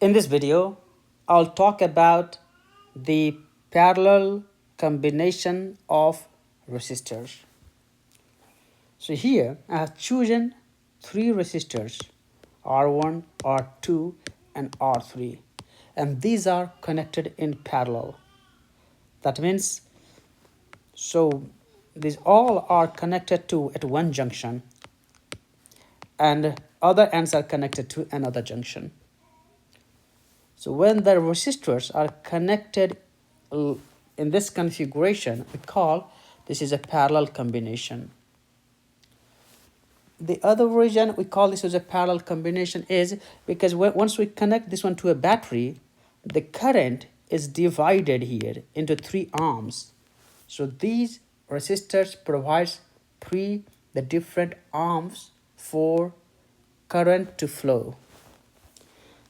In this video, I'll talk about the parallel combination of resistors. So here I have chosen three resistors, R1, R2 and R3, and these are connected in parallel. That means these all are connected to at one junction and other ends are connected to another junction. So when the resistors are connected in this configuration, we call this is a parallel combination. The other reason we call this as a parallel combination is because once we connect this one to a battery, the current is divided here into three arms. So these resistors provides the different arms for current to flow.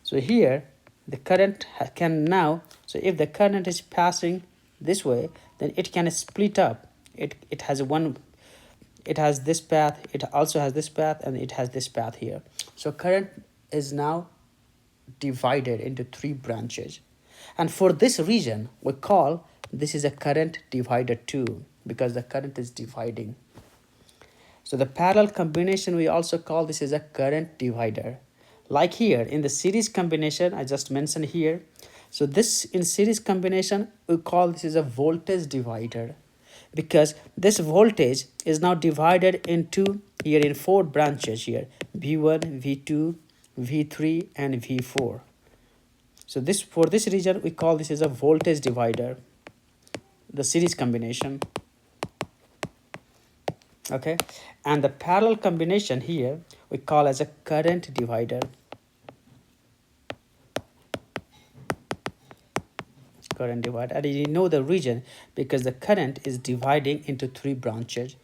So here the current can now, so if the current is passing this way, then it can split up. It has this path, it also has this path, and it has this path here. So current is now divided into three branches. And for this reason, we call this is a current divider too, because the current is dividing. So the parallel combination, we also call this is a current divider. Like here in the series combination I just mentioned here, so this in series combination we call this is a voltage divider, because this voltage is now divided into here in four branches here, V1, V2, V3 and V4. So this, for this reason we call this is a voltage divider, the series combination. Okay, and the parallel combination here we call as a current divider. Current divider, and you know the reason because the current is dividing into three branches,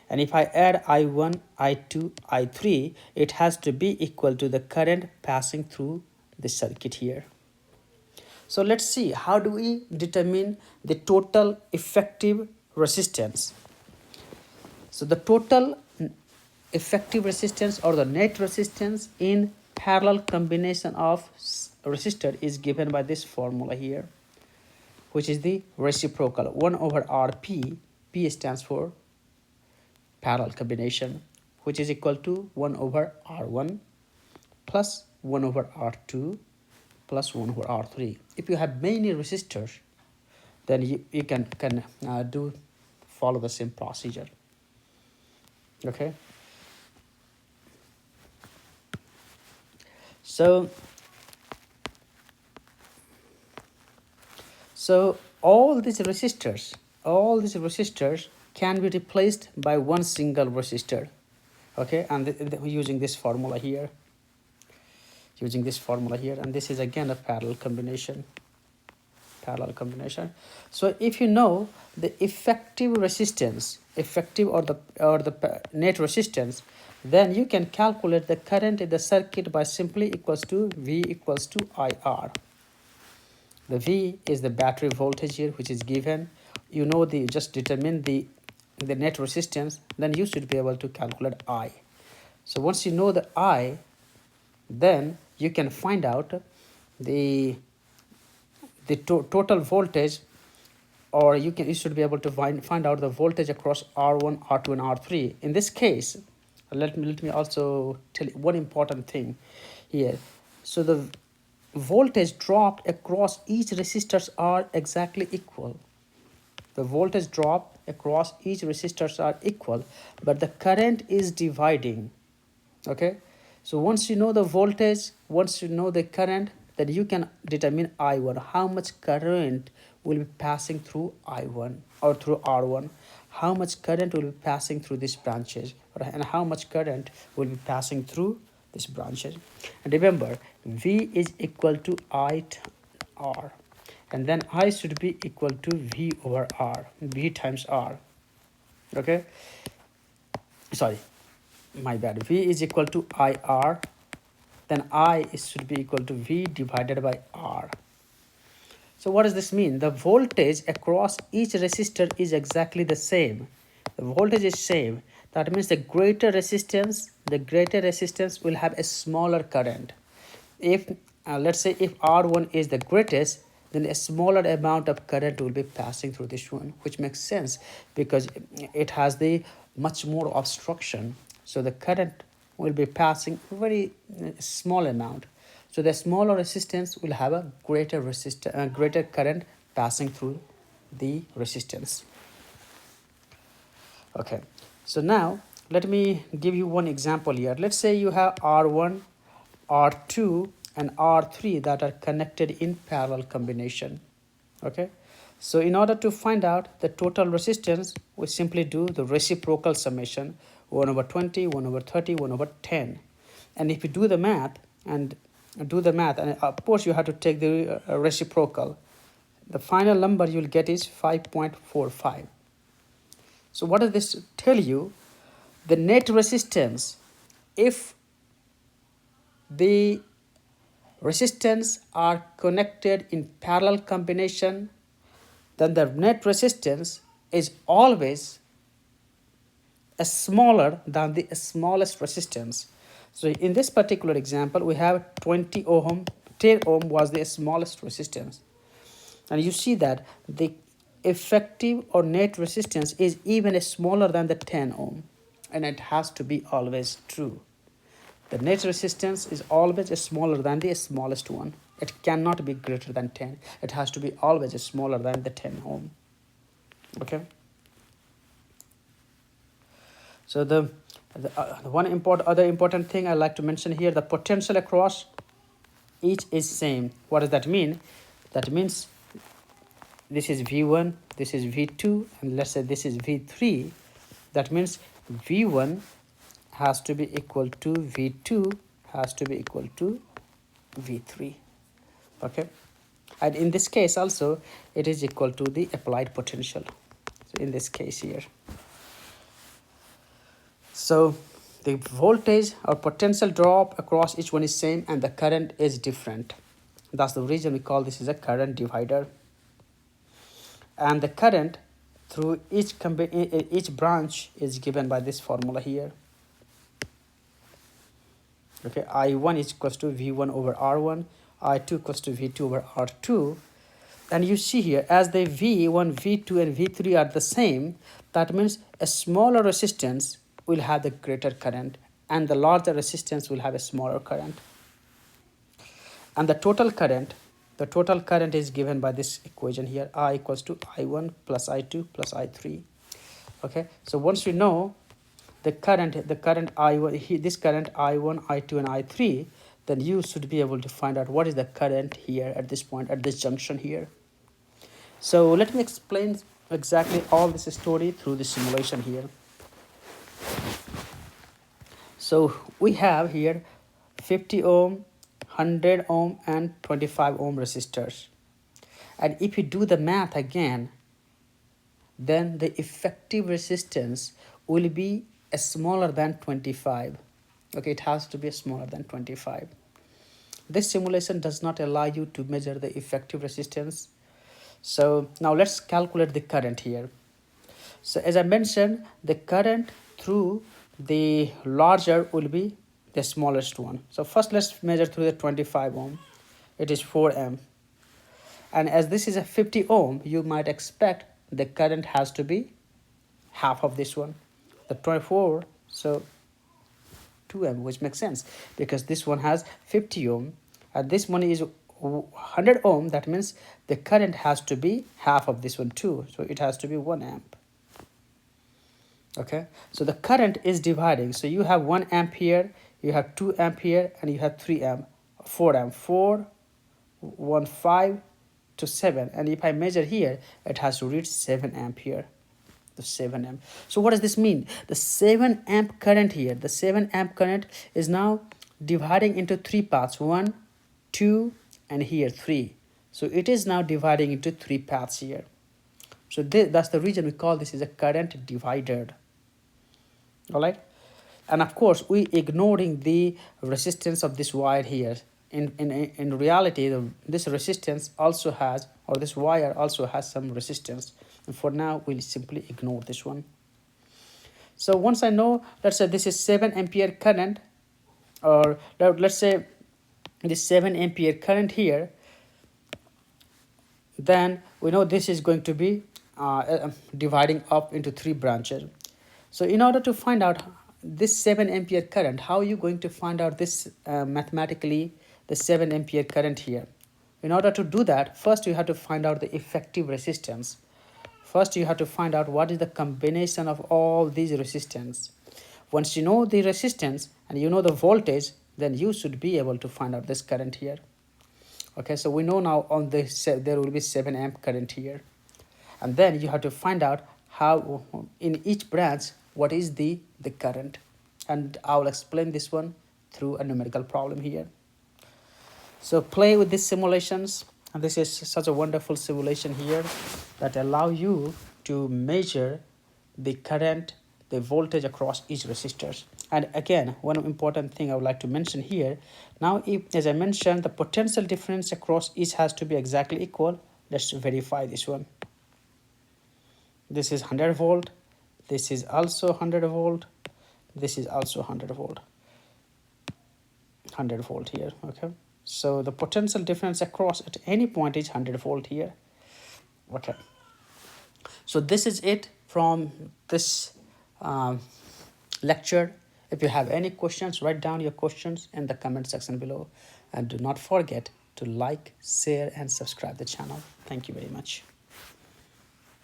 and if I add I1, I2, I3, it has to be equal to the current passing through the circuit here. So let's see how do we determine the total effective resistance. So the total effective resistance or the net resistance in parallel combination of resistor is given by this formula here, which is the reciprocal 1 over Rp. P stands for parallel combination, which is equal to 1 over R1 plus 1 over R2 plus 1 over R3. If you have many resistors, then you can follow the same procedure. Okay. So all these resistors can be replaced by one single resistor. Okay, and using this formula here, and this is again a parallel combination. So if you know the effective resistance, or the net resistance, then you can calculate the current in the circuit by simply equals to V equals to IR. The V is the battery voltage here, which is given. You know, just determine the net resistance, then you should be able to calculate I. So once you know the I, then you can find out the total voltage, or you should be able to find out the voltage across R1, R2 and R3. In this case, let me also tell you one important thing here. So the voltage dropped across each resistors are exactly equal. The voltage drop across each resistors are equal, but the current is dividing. Okay, so once you know the voltage, once you know the current, then you can determine I1, how much current will be passing through I1 or through R1, how much current will be passing through these branches, and how much current will be passing through these branches. And remember, V is equal to I R, and then I should be equal to V over R, V times R. Okay, sorry, my bad. V is equal to IR, then I should be equal to V divided by R. So what does this mean? The voltage across each resistor is exactly the same. The voltage is same. That means the greater resistance will have a smaller current. If let's say if R1 is the greatest, then a smaller amount of current will be passing through this one, which makes sense because it has the much more obstruction. So the current will be passing very small amount. So the smaller resistance will have a greater current passing through the resistance. Okay, so now let me give you one example here. Let's say you have R1, R2 and R3 that are connected in parallel combination. Okay, so in order to find out the total resistance, we simply do the reciprocal summation 1 over 20, 1 over 30, 1 over 10. And if you do the math, and of course you have to take the reciprocal, the final number you'll get is 5.45. So what does this tell you? The net resistance, if the resistance are connected in parallel combination, then the net resistance is always smaller than the smallest resistance. So in this particular example, we have 20 ohm, 10 ohm was the smallest resistance. And you see that the effective or net resistance is even smaller than the 10 ohm. And it has to be always true. The net resistance is always smaller than the smallest one. It cannot be greater than 10. It has to be always smaller than the 10 ohm. Okay. So the other important thing I like to mention here, the potential across each is same. What does that mean? That means this is V1, this is V2, and let's say this is V3. That means V1 has to be equal to V2 has to be equal to V3. Okay, and in this case also it is equal to the applied potential. So in this case here, so the voltage or potential drop across each one is same and the current is different. That's the reason we call this is a current divider. And the current through each branch is given by this formula here. Okay, I1 is equals to V1 over R1, I2 equals to V2 over R2. And you see here, as the V1, V2 and V3 are the same, that means a smaller resistance will have the greater current and the larger resistance will have a smaller current. And the total current is given by this equation here, I equals to I1 plus I2 plus I3. Okay, so once we know the current I1, this current I1, I2 and I3, then you should be able to find out what is the current here at this point, at this junction here. So let me explain exactly all this story through the simulation here. So we have here 50 ohm, 100 ohm and 25 ohm resistors. And if you do the math again, then the effective resistance will be smaller than 25. Okay, it has to be smaller than 25. This simulation does not allow you to measure the effective resistance. So now let's calculate the current here. So as I mentioned, the current through the larger will be the smallest one. So first let's measure through the 25 ohm. It is 4 amp. And as this is a 50 ohm, you might expect the current has to be half of this one. The 24, so 2 amp, which makes sense because this one has 50 ohm and this one is 100 ohm. That means the current has to be half of this one too. So it has to be 1 amp. Okay, so the current is dividing. So you have 1 amp here, you have 2 amp here, and you have 3 amp, 4 amp, 4, 1, 5 to 7. And if I measure here, it has to reach 7 amp here. The 7 amp. So what does this mean? The 7 amp current here, the 7 amp current is now dividing into 3 parts, 1, 2, and here 3. So it is now dividing into 3 paths here. So that's the reason we call this is a current divider. All right, and of course we ignoring the resistance of this wire here. In reality, this resistance also has, or this wire also has some resistance, and for now we'll simply ignore this one. So once I know, let's say this is 7 ampere current, or let's say this 7 ampere current here, then we know this is going to be dividing up into 3 branches. So in order to find out this 7 ampere current, how are you going to find out this mathematically, the 7 ampere current here? In order to do that, first you have to find out the effective resistance. First you have to find out what is the combination of all these resistance. Once you know the resistance and you know the voltage, then you should be able to find out this current here. Okay, so we know now on this there will be 7 amp current here, and then you have to find out how in each branch what is the current, and I will explain this one through a numerical problem here. So play with these simulations, and this is such a wonderful simulation here that allow you to measure the current, the voltage across each resistors. And again, one important thing I would like to mention here, now if, as I mentioned, the potential difference across each has to be exactly equal. Let's verify this one. This is 100 volt, this is also 100 volt, this is also 100 volt, 100 volt here. Okay, so the potential difference across at any point is 100 volt here. Okay, so this is it from this lecture. If you have any questions, write down your questions in the comment section below, and do not forget to like, share and subscribe the channel. Thank you very much.